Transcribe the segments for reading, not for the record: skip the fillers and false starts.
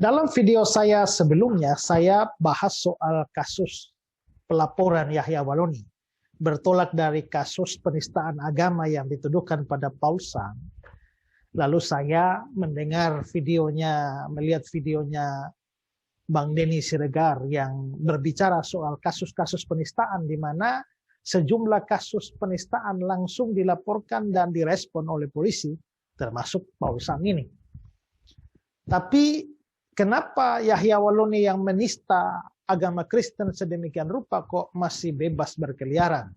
Dalam video saya sebelumnya, saya bahas soal kasus pelaporan Yahya Waloni bertolak dari kasus penistaan agama yang dituduhkan pada Paul Sam. Lalu saya mendengar videonya, melihat videonya Bang Denny Siregar yang berbicara soal kasus-kasus penistaan di mana sejumlah kasus penistaan langsung dilaporkan dan direspon oleh polisi, termasuk Paul Sam ini. Tapi kenapa Yahya Waloni yang menista agama Kristen sedemikian rupa kok masih bebas berkeliaran?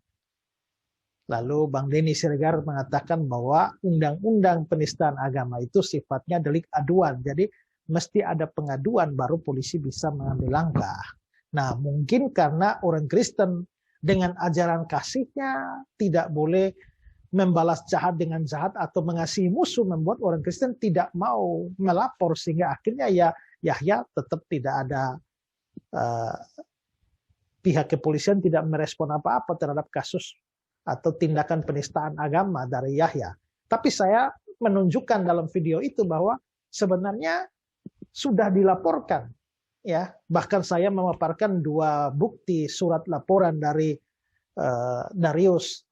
Lalu Bang Denny Siregar mengatakan bahwa undang-undang penistaan agama itu sifatnya delik aduan. Jadi mesti ada pengaduan baru polisi bisa mengambil langkah. Nah, mungkin karena orang Kristen dengan ajaran kasihnya tidak boleh membalas jahat dengan jahat atau mengasihi musuh, membuat orang Kristen tidak mau melapor, sehingga akhirnya ya Yahya tetap tidak ada, pihak kepolisian tidak merespon apa-apa terhadap kasus atau tindakan penistaan agama dari Yahya. Tapi saya menunjukkan dalam video itu bahwa sebenarnya sudah dilaporkan, ya. Bahkan saya memaparkan dua bukti surat laporan dari Darius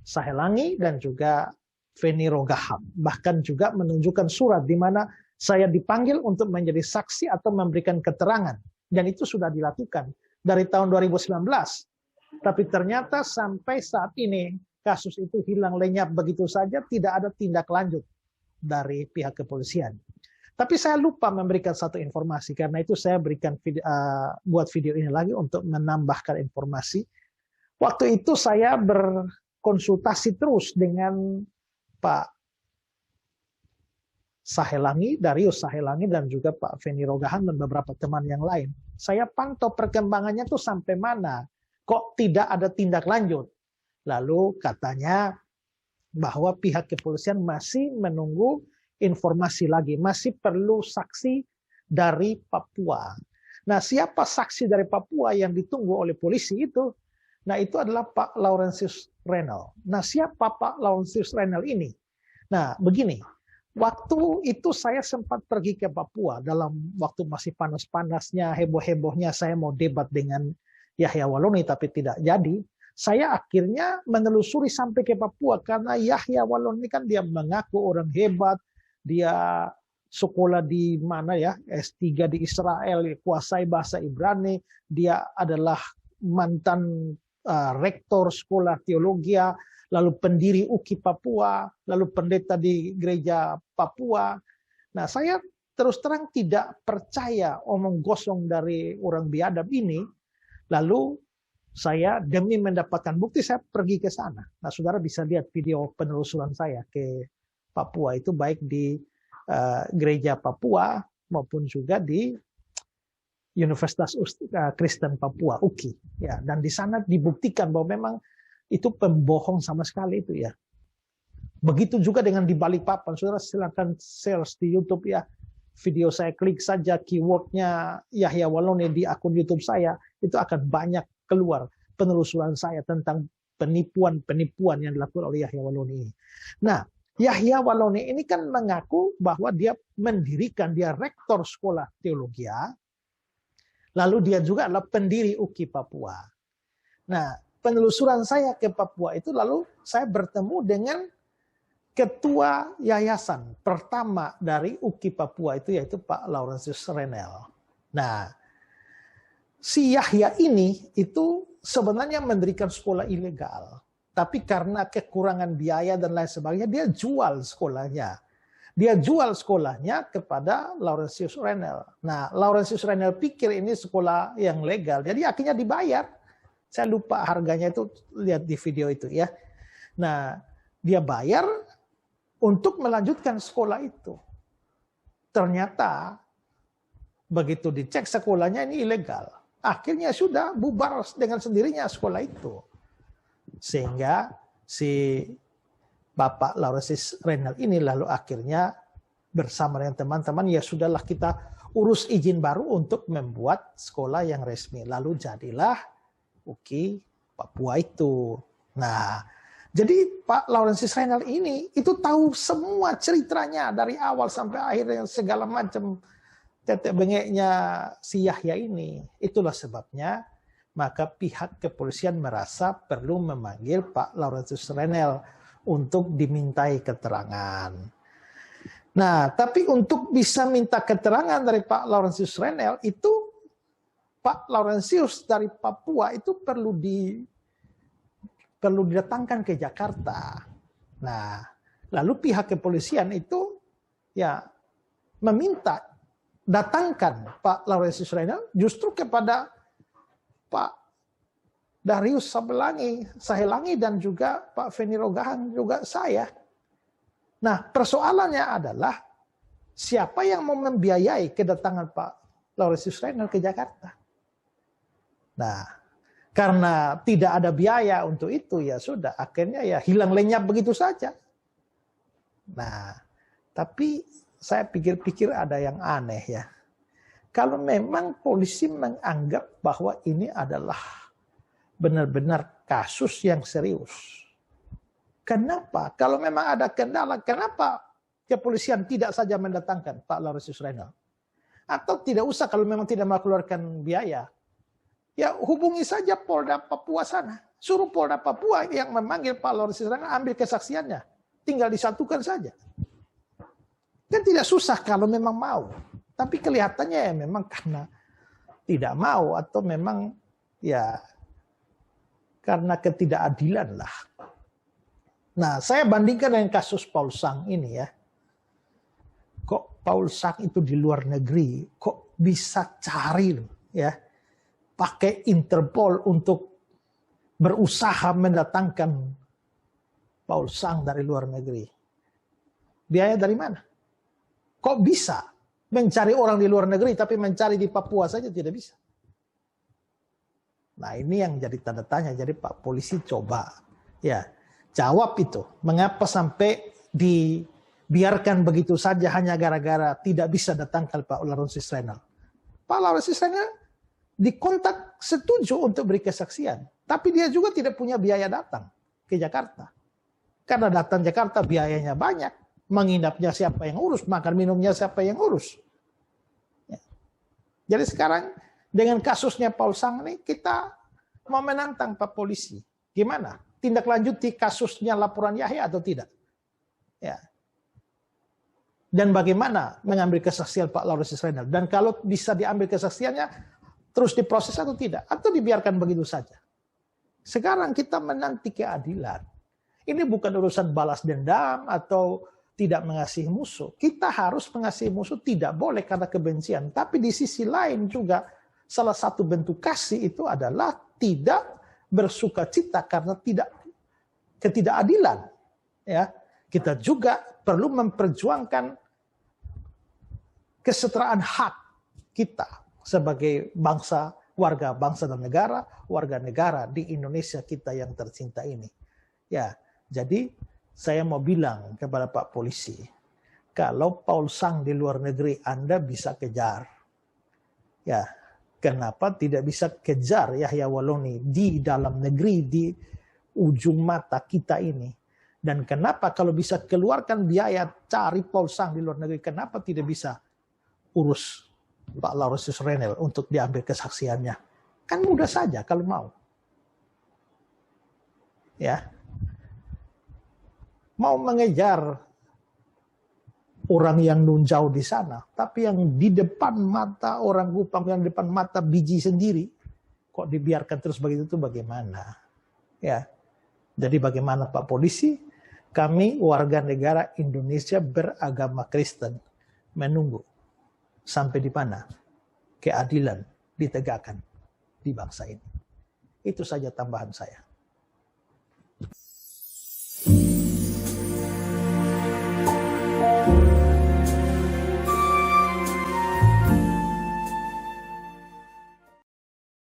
Sahelangi dan juga Feni Rogaham. Bahkan juga menunjukkan surat di mana saya dipanggil untuk menjadi saksi atau memberikan keterangan. Dan itu sudah dilakukan dari tahun 2019. Tapi ternyata sampai saat ini kasus itu hilang lenyap begitu saja, tidak ada tindak lanjut dari pihak kepolisian. Tapi saya lupa memberikan satu informasi, karena itu saya berikan buat video ini lagi untuk menambahkan informasi. Waktu itu saya berkonsultasi terus dengan Pak Sahelangi, Darius Sahelangi, dan juga Pak Feni Rogahan dan beberapa teman yang lain. Saya pantau perkembangannya tuh sampai mana, kok tidak ada tindak lanjut. Lalu katanya bahwa pihak kepolisian masih menunggu informasi lagi, masih perlu saksi dari Papua. Nah, siapa saksi dari Papua yang ditunggu oleh polisi itu? Nah, itu adalah Pak Laurentius Renal. Nah, siapa Pak Laurentius Renal ini? Nah, begini, waktu itu saya sempat pergi ke Papua dalam waktu masih panas-panasnya, heboh-hebohnya saya mau debat dengan Yahya Waloni, tapi tidak jadi. Saya akhirnya menelusuri sampai ke Papua, karena Yahya Waloni kan dia mengaku orang hebat, dia sekolah di mana ya, S3 di Israel, kuasai bahasa Ibrani, dia adalah mantan rektor sekolah teologi, lalu pendiri UKI Papua, lalu pendeta di gereja Papua. Nah, saya terus terang tidak percaya omong gosong dari orang biadab ini. Lalu saya demi mendapatkan bukti, saya pergi ke sana. Nah, saudara bisa lihat video penelusuran saya ke Papua itu, baik di gereja Papua maupun juga di Universitas Kristen Papua UKI, ya. Dan di sana dibuktikan bahwa memang itu pembohong sama sekali itu, ya. Begitu juga dengan di Balikpapan. Saudara silakan search di YouTube, ya. Video saya, klik saja keywordnya Yahya Waloni di akun YouTube saya, itu akan banyak keluar penelusuran saya tentang penipuan-penipuan yang dilakukan oleh Yahya Waloni ini. Nah, Yahya Waloni ini kan mengaku bahwa dia mendirikan, dia rektor sekolah teologi, lalu dia juga adalah pendiri UKI Papua. Nah, penelusuran saya ke Papua itu, lalu saya bertemu dengan ketua yayasan pertama dari UKI Papua itu, yaitu Pak Laurentius Renal. Nah, si Yahya ini itu sebenarnya mendirikan sekolah ilegal. Tapi karena kekurangan biaya dan lain sebagainya, dia jual sekolahnya. Dia jual sekolahnya kepada Laurentius Renal. Nah, Laurentius Renal pikir ini sekolah yang legal, jadi akhirnya dibayar. Saya lupa harganya itu, lihat di video itu, ya. Nah, dia bayar untuk melanjutkan sekolah itu. Ternyata begitu dicek sekolahnya ini ilegal. Akhirnya sudah bubar dengan sendirinya sekolah itu. Sehingga si Bapak Laurentius Renal ini lalu akhirnya bersama dengan teman-teman, ya sudahlah kita urus izin baru untuk membuat sekolah yang resmi. Lalu jadilah UKI Papua itu. Nah, jadi Pak Laurentius Renal ini itu tahu semua ceritanya dari awal sampai akhir dengan segala macam tetek bengeknya si Yahya ini. Itulah sebabnya maka pihak kepolisian merasa perlu memanggil Pak Laurentius Renel untuk dimintai keterangan. Nah, tapi untuk bisa minta keterangan dari Pak Laurentius Renel itu Pak Laurentius dari Papua itu perlu didatangkan ke Jakarta. Nah, lalu pihak kepolisian itu ya meminta datangkan Pak Laurentius Renel justru kepada Pak Darius Sahelangi dan juga Pak Feni Rogahan juga saya. Nah, persoalannya adalah siapa yang mau membiayai kedatangan Pak Laurentius Renel ke Jakarta. Nah, karena tidak ada biaya untuk itu ya sudah akhirnya ya hilang lenyap begitu saja. Nah, tapi saya pikir-pikir ada yang aneh ya. Kalau memang polisi menganggap bahwa ini adalah benar-benar kasus yang serius. Kenapa? Kalau memang ada kendala, kenapa kepolisian tidak saja mendatangkan Pak Laurentius Renel? Atau tidak usah kalau memang tidak mengeluarkan biaya. Ya hubungi saja Polda Papua sana. Suruh Polda Papua yang memanggil Pak Laurentius Renel ambil kesaksiannya. Tinggal disatukan saja. Kan tidak susah kalau memang mau. Tapi kelihatannya ya memang karena tidak mau atau memang ya karena ketidakadilan lah. Nah, saya bandingkan dengan kasus Paul Sang ini ya. Kok Paul Sang itu di luar negeri, kok bisa cari ya, pakai Interpol untuk berusaha mendatangkan Paul Sang dari luar negeri. Biaya dari mana? Kok bisa mencari orang di luar negeri tapi mencari di Papua saja tidak bisa? Nah, ini yang jadi tanda tanya. Jadi Pak polisi coba ya jawab itu. Mengapa sampai dibiarkan begitu saja hanya gara-gara tidak bisa datangkan Pak Laurentius Renel? Pak Laurentius Renel dikontak setuju untuk beri kesaksian. Tapi dia juga tidak punya biaya datang ke Jakarta. Karena datang Jakarta biayanya banyak. Menginapnya siapa yang urus, makan minumnya siapa yang urus. Ya. Jadi sekarang dengan kasusnya Paul Sang ini kita mau menantang Pak polisi. Gimana? Tindak lanjuti kasusnya laporan Yahya atau tidak? Ya. Dan bagaimana mengambil kesaksian Pak Laurentius Renel? Dan kalau bisa diambil kesaksiannya, terus diproses atau tidak? Atau dibiarkan begitu saja? Sekarang kita menanti keadilan. Ini bukan urusan balas dendam atau tidak mengasihi musuh. Kita harus mengasihi musuh, tidak boleh karena kebencian. Tapi di sisi lain juga salah satu bentuk kasih itu adalah tidak bersukacita karena ketidakadilan. Ya, kita juga perlu memperjuangkan kesetaraan hak kita sebagai bangsa, warga bangsa dan negara, warga negara di Indonesia kita yang tercinta ini. Ya, jadi saya mau bilang kepada Pak polisi, kalau Paul Sang di luar negeri Anda bisa kejar. Ya, kenapa tidak bisa kejar Yahya Walloni di dalam negeri, di ujung mata kita ini? Dan kenapa kalau bisa keluarkan biaya cari Paul Sang di luar negeri, kenapa tidak bisa urus Pak Laurentius Renel untuk diambil kesaksiannya? Kan mudah saja kalau mau. Ya. Mau mengejar orang yang nun jauh di sana, tapi yang di depan mata orang Kupang, yang di depan mata biji sendiri, kok dibiarkan terus begitu itu bagaimana? Ya, jadi bagaimana Pak polisi? Kami warga negara Indonesia beragama Kristen menunggu sampai di mana keadilan ditegakkan di bangsa ini. Itu saja tambahan saya.